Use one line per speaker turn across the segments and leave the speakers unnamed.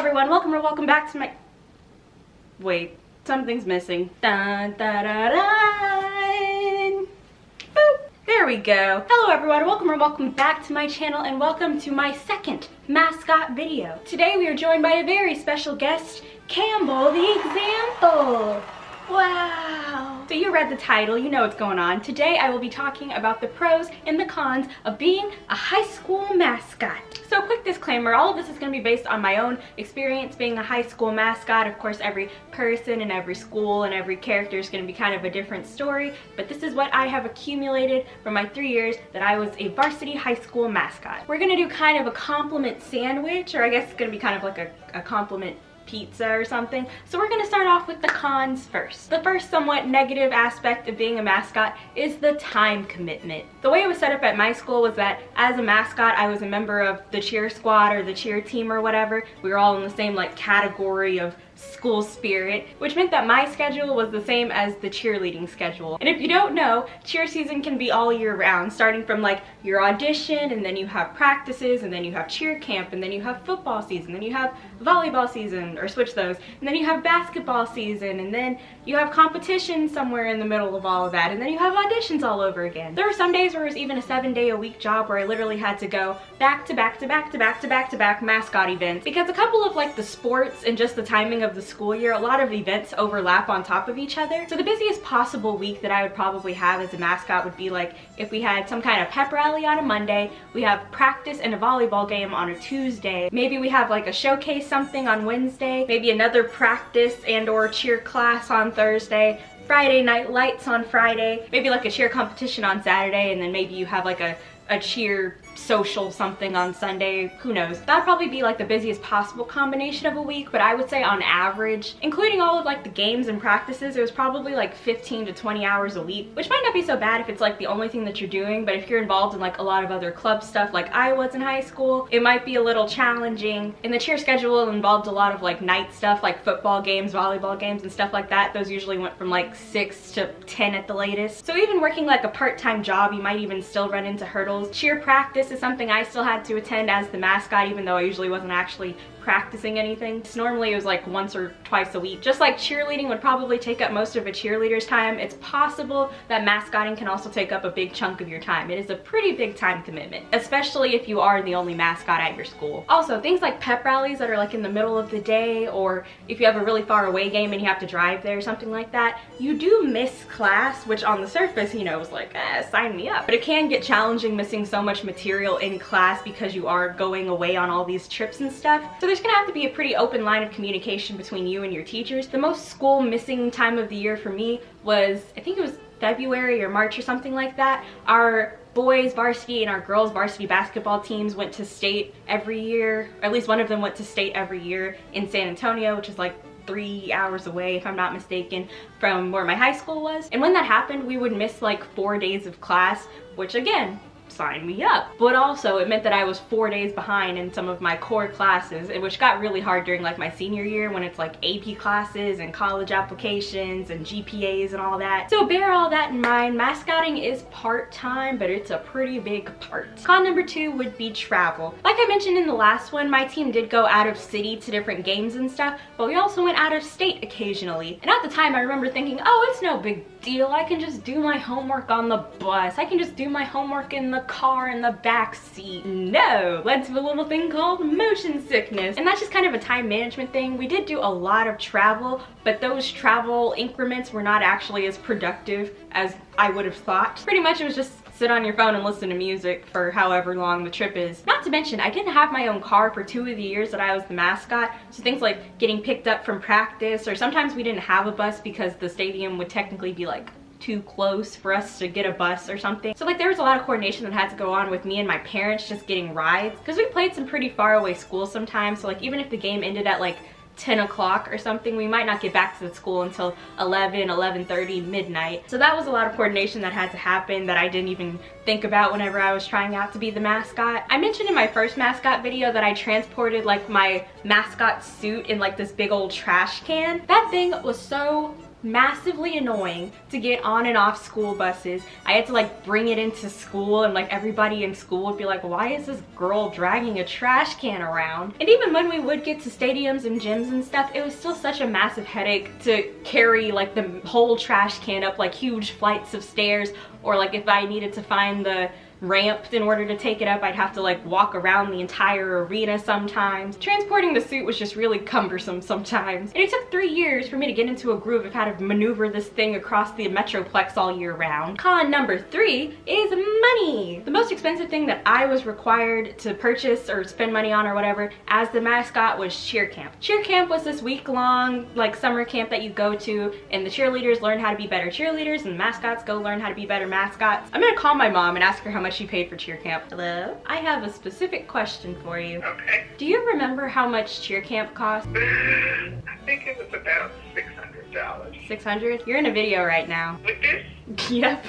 everyone, welcome back to my... Wait, something's missing. Dun, dun, dun, dun. Boop. There we go. Hello everyone, welcome back to my channel and welcome to my second mascot video. Today we are joined by a very special guest, Campbell the Example. Wow. So you read the title, you know what's going on. Today I will be talking about the pros and the cons of being a high school mascot. So quick disclaimer, all of this is going to be based on my own experience being a high school mascot. Of course, every person and every school and every character is going to be kind of a different story, but this is what I have accumulated from my 3 years that I was a varsity high school mascot. We're going to do kind of a compliment sandwich, or I guess it's going to be kind of like a compliment pizza or something. So we're going to start off with the cons first. The first somewhat negative aspect of being a mascot is the time commitment. The way it was set up at my school was that as a mascot I was a member of the cheer squad or the cheer team or whatever. We were all in the same like category of school spirit, which meant that my schedule was the same as the cheerleading schedule. And if you don't know, cheer season can be all year round, starting from like your audition, and then you have practices, and then you have cheer camp, and then you have football season, then you have volleyball season, or switch those, and then you have basketball season, and then you have competition somewhere in the middle of all of that, and then you have auditions all over again. There were some days where it was even a 7-day-a-week job where I literally had to go back to back to back to back to back to back mascot events, because a couple of like the sports and just the timing of the school year, a lot of events overlap on top of each other. So the busiest possible week that I would probably have as a mascot would be like if we had some kind of pep rally on a Monday, we have practice and a volleyball game on a Tuesday, maybe we have like a showcase something on Wednesday, maybe another practice and or cheer class on Thursday, Friday night lights on Friday, maybe like a cheer competition on Saturday, and then maybe you have like a cheer social something on Sunday, who knows. That'd probably be like the busiest possible combination of a week, but I would say on average, including all of like the games and practices, it was probably like 15 to 20 hours a week, which might not be so bad if it's like the only thing that you're doing, but if you're involved in like a lot of other club stuff like I was in high school, it might be a little challenging. And the cheer schedule involved a lot of like night stuff like football games, volleyball games, and stuff like that. Those usually went from like 6 to 10 at the latest. So even working like a part-time job, you might even still run into hurdles. Cheer practice is something I still had to attend as the mascot, even though I usually wasn't actually practicing anything. So normally it was like once or twice a week. Just like cheerleading would probably take up most of a cheerleader's time, it's possible that mascotting can also take up a big chunk of your time. It is a pretty big time commitment, especially if you are the only mascot at your school. Also, things like pep rallies that are like in the middle of the day, or if you have a really far away game and you have to drive there or something like that, you do miss class, which on the surface, you know, is like, sign me up. But it can get challenging missing so much material in class because you are going away on all these trips and stuff. So there's gonna have to be a pretty open line of communication between you and your teachers. The most school missing time of the year for me was, I think it was February or March or something like that. Our boys varsity and our girls varsity basketball teams went to state every year, or at least one of them went to state every year in San Antonio, which is like 3 hours away, if I'm not mistaken, from where my high school was. And when that happened, we would miss like 4 days of class, which again, sign me up. But also it meant that I was 4 days behind in some of my core classes, which got really hard during like my senior year when it's like AP classes and college applications and GPAs and all that. So bear all that in mind. Mascotting is part-time, but it's a pretty big part. Con number 2 would be travel. Like I mentioned in the last one, my team did go out of city to different games and stuff, but we also went out of state occasionally. And at the time I remember thinking, oh, it's no big deal. I can just do my homework on the bus. I can just do my homework in the car in the back seat. No, led to a little thing called motion sickness. And that's just kind of a time management thing. We did do a lot of travel, but those travel increments were not actually as productive as I would have thought. Pretty much it was just sit on your phone and listen to music for however long the trip is. Not to mention, I didn't have my own car for 2 of the years that I was the mascot, so things like getting picked up from practice, or sometimes we didn't have a bus because the stadium would technically be like too close for us to get a bus or something. So like there was a lot of coordination that had to go on with me and my parents just getting rides, because we played some pretty far away schools sometimes. So like even if the game ended at like 10 o'clock or something, we might not get back to the school until 11:30 midnight. So that was a lot of coordination that had to happen that I didn't even think about whenever I was trying out to be the mascot. I mentioned in my first mascot video that I transported like my mascot suit in like this big old trash can. That thing was so massively annoying to get on and off school buses. I had to like bring it into school, and like everybody in school would be like, why is this girl dragging a trash can around? And even when we would get to stadiums and gyms and stuff, it was still such a massive headache to carry like the whole trash can up like huge flights of stairs, or like if I needed to find the ramp in order to take it up, I'd have to like walk around the entire arena sometimes. Transporting the suit was just really cumbersome sometimes. And it took 3 years for me to get into a groove of how to maneuver this thing across the Metroplex all year round. Con number 3 is money. The most expensive thing that I was required to purchase or spend money on or whatever as the mascot was cheer camp. Cheer camp was this week-long like summer camp that you go to, and the cheerleaders learn how to be better cheerleaders and the mascots go learn how to be better mascots. I'm gonna call my mom and ask her how much she paid for cheer camp. Hello? I have a specific question for you.
Okay.
Do you remember how much cheer camp cost?
I think it was about $600.
600? You're in a video right now.
With this?
Yep.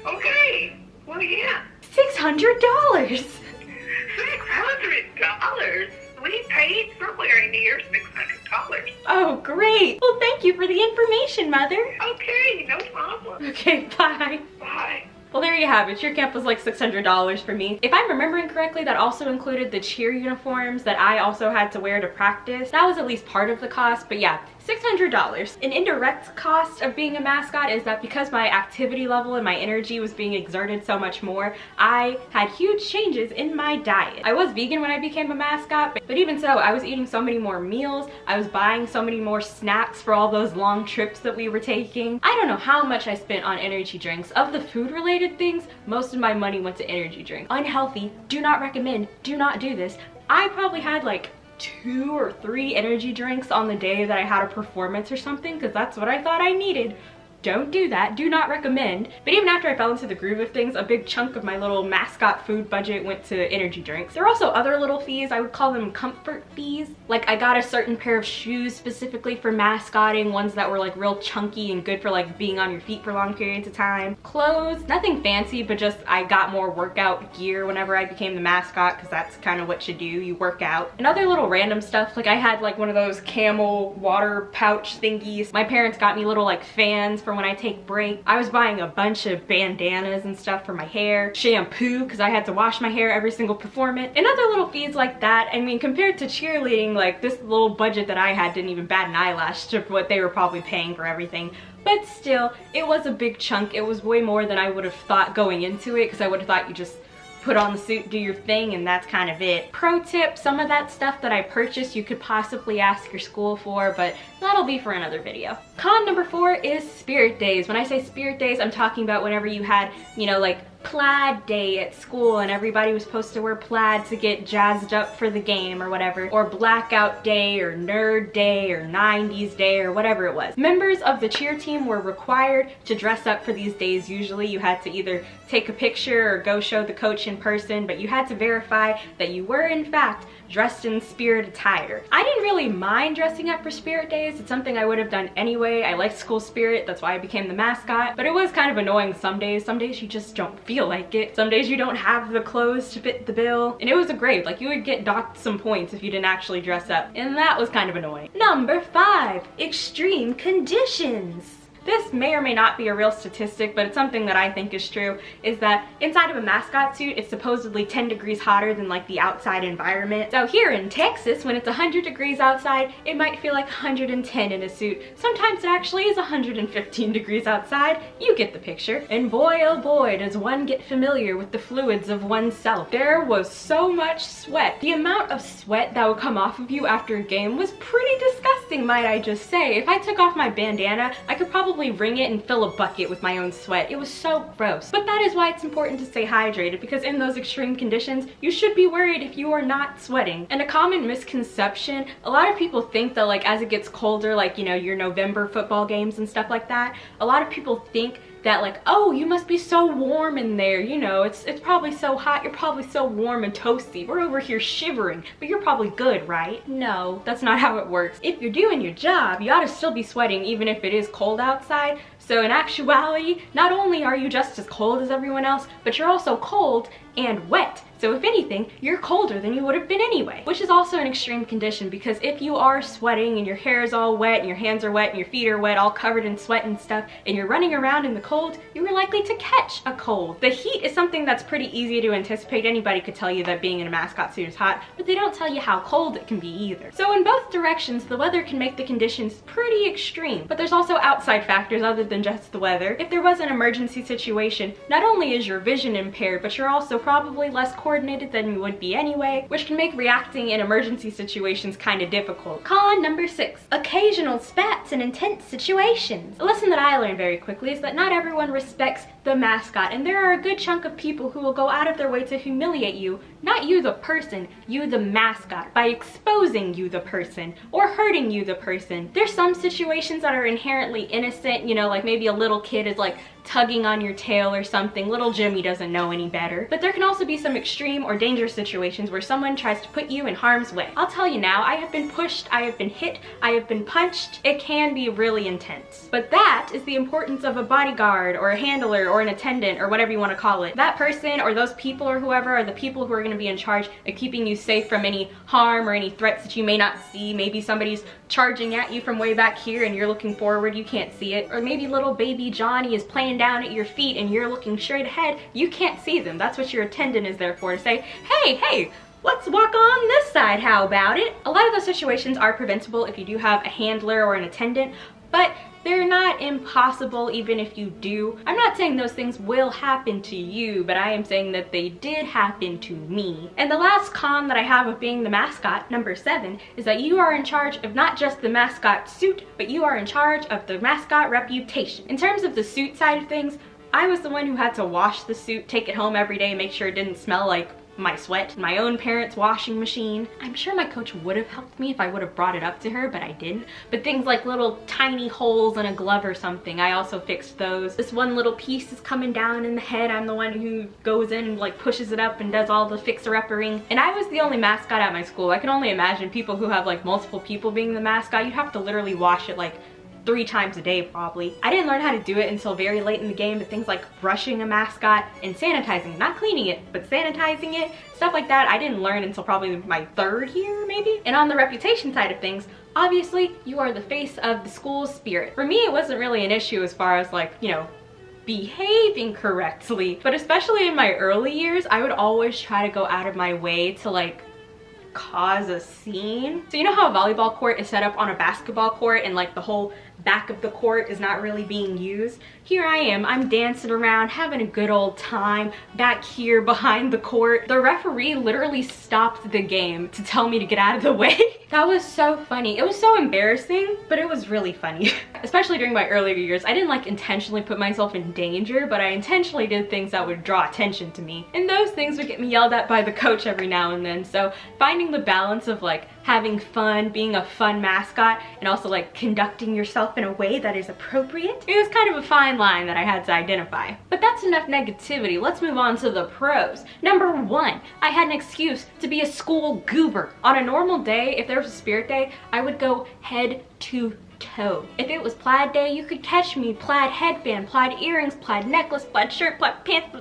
Okay. Well, yeah.
$600!
$600? We paid somewhere near $600.
Oh, great. Well, thank you for the information, Mother.
Okay, no problem.
Okay, bye.
Bye.
Well, there you have it. Cheer camp was like $600 for me. If I'm remembering correctly, that also included the cheer uniforms that I also had to wear to practice. That was at least part of the cost, but yeah, $600. An indirect cost of being a mascot is that because my activity level and my energy was being exerted so much more, I had huge changes in my diet. I was vegan when I became a mascot, but even so, I was eating so many more meals. I was buying so many more snacks for all those long trips that we were taking. I don't know how much I spent on energy drinks. Of the food-related things, most of my money went to energy drinks. Unhealthy, do not recommend, do not do this. I probably had like 2 or 3 energy drinks on the day that I had a performance or something, because that's what I thought I needed. Don't do that, do not recommend. But even after I fell into the groove of things, a big chunk of my little mascot food budget went to energy drinks. There are also other little fees, I would call them comfort fees. Like I got a certain pair of shoes specifically for mascotting, ones that were like real chunky and good for like being on your feet for long periods of time. Clothes, nothing fancy, but just I got more workout gear whenever I became the mascot, because that's kind of what you do, you work out. And other little random stuff, like I had like one of those camel water pouch thingies. My parents got me little like fans for when I take break. I was buying a bunch of bandanas and stuff for my hair, shampoo because I had to wash my hair every single performance, and other little fees like that. I mean, compared to cheerleading, like this little budget that I had didn't even bat an eyelash to what they were probably paying for everything. But still, it was a big chunk. It was way more than I would have thought going into it, because I would have thought you just put on the suit, do your thing, and that's kind of it. Pro tip, some of that stuff that I purchased you could possibly ask your school for, but that'll be for another video. Con number 4 is spirit days. When I say spirit days, I'm talking about whenever you had, you know, like plaid day at school and everybody was supposed to wear plaid to get jazzed up for the game or whatever, or blackout day or nerd day or 90s day or whatever it was. Members of the cheer team were required to dress up for these days. Usually you had to either take a picture or go show the coach in person, but you had to verify that you were in fact dressed in spirit attire. I didn't really mind dressing up for spirit days. It's something I would have done anyway. I liked school spirit, that's why I became the mascot, but it was kind of annoying some days. Some days you just don't feel like it. Some days you don't have the clothes to fit the bill, and it was a grade. Like you would get docked some points if you didn't actually dress up, and that was kind of annoying. Number 5, extreme conditions. This may or may not be a real statistic, but it's something that I think is true, is that inside of a mascot suit, it's supposedly 10 degrees hotter than like the outside environment. So here in Texas, when it's 100 degrees outside, it might feel like 110 in a suit. Sometimes it actually is 115 degrees outside. You get the picture. And boy, oh boy, does one get familiar with the fluids of oneself. There was so much sweat. The amount of sweat that would come off of you after a game was pretty disgusting, might I just say. If I took off my bandana, I could probably wring it and fill a bucket with my own sweat. It was so gross. But that is why it's important to stay hydrated, because in those extreme conditions, you should be worried if you are not sweating. And a common misconception, a lot of people think that like as it gets colder, like, you know, your November football games and stuff like that, a lot of people think that like, oh, you must be so warm in there, you know, it's probably so hot, you're probably so warm and toasty, we're over here shivering, but you're probably good, right? No, that's not how it works. If you're doing your job, you ought to still be sweating even if it is cold outside. So in actuality, not only are you just as cold as everyone else, but you're also cold and wet. So if anything, you're colder than you would have been anyway, which is also an extreme condition, because if you are sweating and your hair is all wet and your hands are wet and your feet are wet, all covered in sweat and stuff, and you're running around in the cold, you are likely to catch a cold. The heat is something that's pretty easy to anticipate. Anybody could tell you that being in a mascot suit is hot, but they don't tell you how cold it can be either. So in both directions, the weather can make the conditions pretty extreme, but there's also outside factors other than just the weather. If there was an emergency situation, not only is your vision impaired, but you're also probably less coordinated than you would be anyway, which can make reacting in emergency situations kind of difficult. Con number 6, occasional spats in intense situations. A lesson that I learned very quickly is that not everyone respects the mascot, and there are a good chunk of people who will go out of their way to humiliate you, not you the person, you the mascot, by exposing you the person or hurting you the person. There's some situations that are inherently innocent, you know, like maybe a little kid is like tugging on your tail or something. Little Jimmy doesn't know any better. But there can also be some extreme or dangerous situations where someone tries to put you in harm's way. I'll tell you now, I have been pushed, I have been hit, I have been punched. It can be really intense. But that is the importance of a bodyguard or a handler or an attendant or whatever you want to call it. That person or those people or whoever are the people who are going to be in charge of keeping you safe from any harm or any threats that you may not see. Maybe somebody's charging at you from way back here and you're looking forward, you can't see it. Or maybe little baby Johnny is playing down at your feet and you're looking straight ahead, you can't see them. That's what your attendant is there for, to say, hey, let's walk on this side, how about it? A lot of those situations are preventable if you do have a handler or an attendant, but they're not impossible even if you do. I'm not saying those things will happen to you, but I am saying that they did happen to me. And the last con that I have of being the mascot, number 7, is that you are in charge of not just the mascot suit, but you are in charge of the mascot reputation. In terms of the suit side of things, I was the one who had to wash the suit, take it home every day, make sure it didn't smell like my sweat, my own parents' washing machine. I'm sure my coach would have helped me if I would have brought it up to her, but I didn't. But things like little tiny holes in a glove or something, I also fixed those. This one little piece is coming down in the head, I'm the one who goes in and like pushes it up and does all the fixer-uppering. And I was the only mascot at my school. I can only imagine people who have like multiple people being the mascot. You'd have to literally wash it like 3 times a day probably. I didn't learn how to do it until very late in the game, but things like brushing a mascot and sanitizing, not cleaning it, but sanitizing it, stuff like that, I didn't learn until probably my 3rd year maybe. And on the reputation side of things, obviously you are the face of the school's spirit. For me, it wasn't really an issue as far as like, you know, behaving correctly, but especially in my early years, I would always try to go out of my way to like cause a scene. So you know how a volleyball court is set up on a basketball court and like the whole back of the court is not really being used? Here I am, I'm dancing around, having a good old time back here behind the court. The referee literally stopped the game to tell me to get out of the way. That was so funny. It was so embarrassing, but it was really funny. Especially during my earlier years, I didn't like intentionally put myself in danger, but I intentionally did things that would draw attention to me. And those things would get me yelled at by the coach every now and then. So finding the balance of like having fun, being a fun mascot, and also like conducting yourself in a way that is appropriate, it was kind of a fine line that I had to identify. But that's enough negativity. Let's move on to the pros. Number 1, I had an excuse to be a school goober. On a normal day, if there was a spirit day, I would go head to toe. If it was plaid day, you could catch me plaid headband, plaid earrings, plaid necklace, plaid shirt, plaid pants,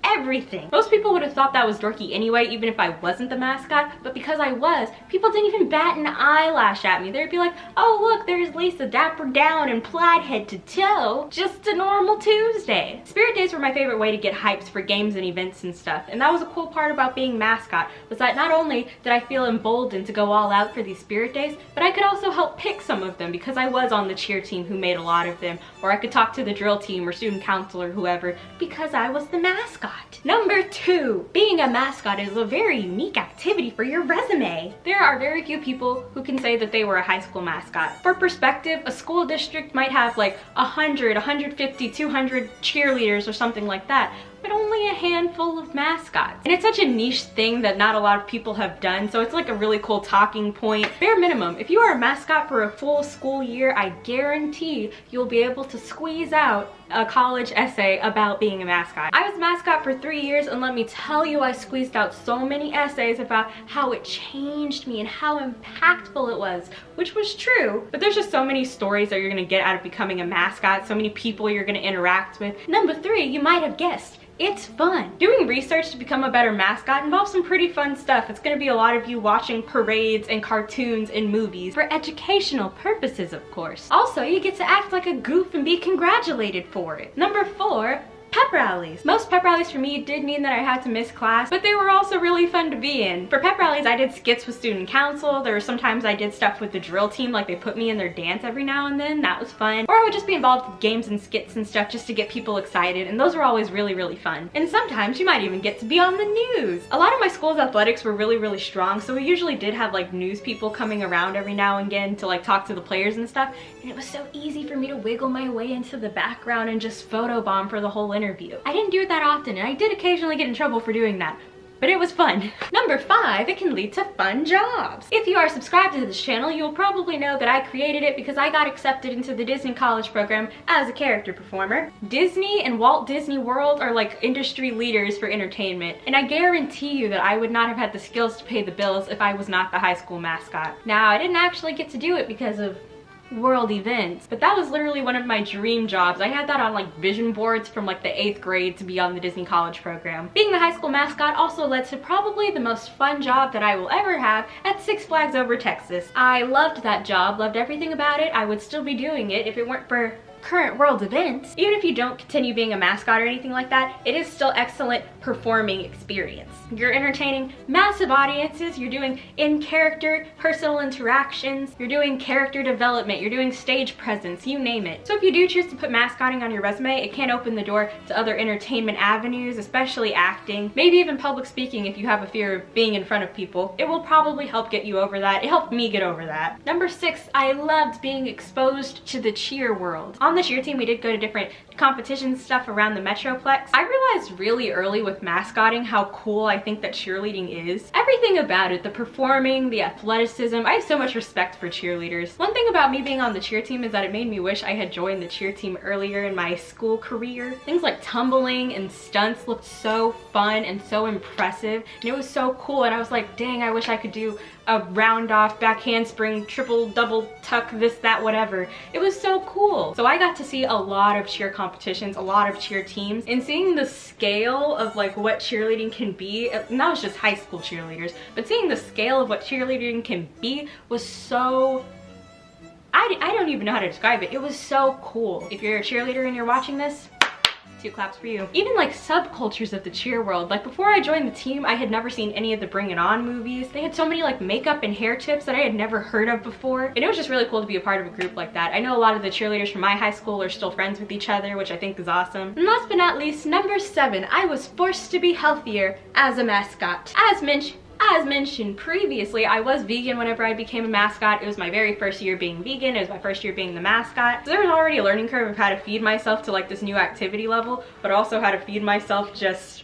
everything. Most people would have thought that was dorky anyway, even if I wasn't the mascot, but because I was, people didn't even bat an eyelash at me. They'd be like, oh look, there's Lisa dapper down in plaid head to toe. Just a normal Tuesday. Spirit days were my favorite way to get hyped for games and events and stuff, and that was a cool part about being mascot, was that not only did I feel emboldened to go all out for these spirit days, but I could also help pick some of them because I was on the cheer team who made a lot of them, or I could talk to the drill team or student council or whoever because I was the mascot. Number 2, being a mascot is a very unique activity for your resume. There are very few people who can say that they were a high school mascot. For perspective, a school district might have like 100, 150, 200 cheerleaders or something like that. but only a handful of mascots. And it's such a niche thing that not a lot of people have done, so it's like a really cool talking point. Bare minimum, if you are a mascot for a full school year, I guarantee you'll be able to squeeze out a college essay about being a mascot. I was a mascot for 3 years, and let me tell you, I squeezed out so many essays about how it changed me and how impactful it was, which was true. But there's just so many stories that you're gonna get out of becoming a mascot, so many people you're gonna interact with. Number 3, you might have guessed, it's fun. Doing research to become a better mascot involves some pretty fun stuff. It's gonna be a lot of you watching parades and cartoons and movies for educational purposes, of course. Also, you get to act like a goof and be congratulated for it. Number 4, pep rallies. Most pep rallies for me did mean that I had to miss class, but they were also really fun to be in. For pep rallies, I did skits with student council. There were sometimes I did stuff with the drill team, like they put me in their dance every now and then. That was fun. Or I would just be involved with games and skits and stuff just to get people excited, and those were always really, really fun. And sometimes you might even get to be on the news. A lot of my school's athletics were really, really strong, so we usually did have like news people coming around every now and again to like talk to the players and stuff, and it was so easy for me to wiggle my way into the background and just photobomb for the whole interview. I didn't do it that often, and I did occasionally get in trouble for doing that, but it was fun. Number 5, it can lead to fun jobs. If you are subscribed to this channel, you will probably know that I created it because I got accepted into the Disney College program as a character performer. Disney and Walt Disney World are like industry leaders for entertainment, and I guarantee you that I would not have had the skills to pay the bills if I was not the high school mascot. Now, I didn't actually get to do it because of world events, but that was literally one of my dream jobs. I had that on like vision boards from like the 8th grade to be on the Disney College program. Being the high school mascot also led to probably the most fun job that I will ever have at Six Flags Over Texas. I loved that job, loved everything about it. I would still be doing it if it weren't for current world events. Even if you don't continue being a mascot or anything like that, it is still excellent performing experience. You're entertaining massive audiences, you're doing in-character personal interactions, you're doing character development, you're doing stage presence, you name it. So if you do choose to put mascotting on your resume, it can open the door to other entertainment avenues, especially acting, maybe even public speaking if you have a fear of being in front of people. It will probably help get you over that. It helped me get over that. Number 6, I loved being exposed to the cheer world. On the cheer team, we did go to different competition stuff around the Metroplex. I realized really early with mascotting how cool I think that cheerleading is. Everything about it, the performing, the athleticism, I have so much respect for cheerleaders. One thing about me being on the cheer team is that it made me wish I had joined the cheer team earlier in my school career. Things like tumbling and stunts looked so fun and so impressive, and it was so cool, and I was like, dang, I wish I could do a round off, back handspring, triple, double tuck, this, that, whatever. It was so cool. So I got to see a lot of cheer competitions, a lot of cheer teams, and seeing the scale of like what cheerleading can be, and that was just high school cheerleaders, but seeing the scale of what cheerleading can be was so, I don't even know how to describe it. It was so cool. If you're a cheerleader and you're watching this, 2 claps for you. Even like subcultures of the cheer world. Like before I joined the team, I had never seen any of the Bring It On movies. They had so many like makeup and hair tips that I had never heard of before. And it was just really cool to be a part of a group like that. I know a lot of the cheerleaders from my high school are still friends with each other, which I think is awesome. And last but not least, number 7, I was forced to be healthier as a mascot. As mentioned previously, I was vegan whenever I became a mascot. It was my very first year being vegan. It was my first year being the mascot. So there was already a learning curve of how to feed myself to like this new activity level, but also how to feed myself just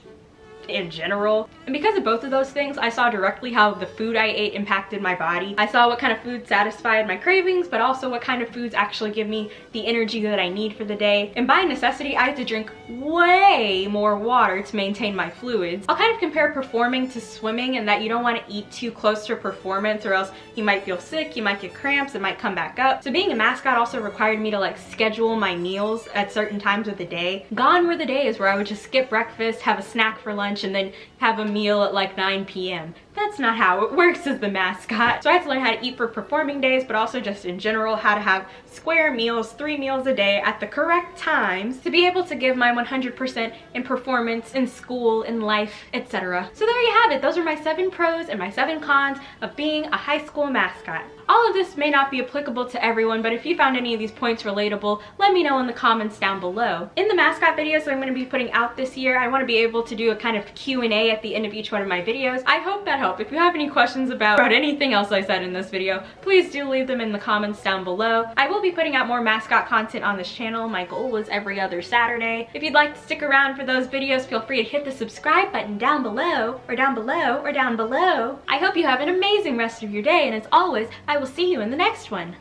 in general. And because of both of those things, I saw directly how the food I ate impacted my body. I saw what kind of food satisfied my cravings, but also what kind of foods actually give me the energy that I need for the day. And by necessity, I had to drink way more water to maintain my fluids. I'll kind of compare performing to swimming in that you don't want to eat too close to a performance or else you might feel sick, you might get cramps, it might come back up. So being a mascot also required me to like schedule my meals at certain times of the day. Gone were the days where I would just skip breakfast, have a snack for lunch, and then have a meal at like 9 p.m. That's not how it works as the mascot. So I had to learn how to eat for performing days, but also just in general, how to have square meals, 3 meals a day at the correct times to be able to give my 100% in performance, in school, in life, etc. So there you have it. Those are my 7 pros and my 7 cons of being a high school mascot. All of this may not be applicable to everyone, but if you found any of these points relatable, let me know in the comments down below. In the mascot videos that I'm going to be putting out this year, I want to be able to do a kind of Q&A at the end of each one of my videos. I hope that helped. If you have any questions about anything else I said in this video, please do leave them in the comments down below. I will be putting out more mascot content on this channel. My goal was every other Saturday. If you'd like to stick around for those videos, feel free to hit the subscribe button down below, or down below, or down below. I hope you have an amazing rest of your day, and as always, I will see you in the next one.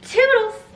Toodles!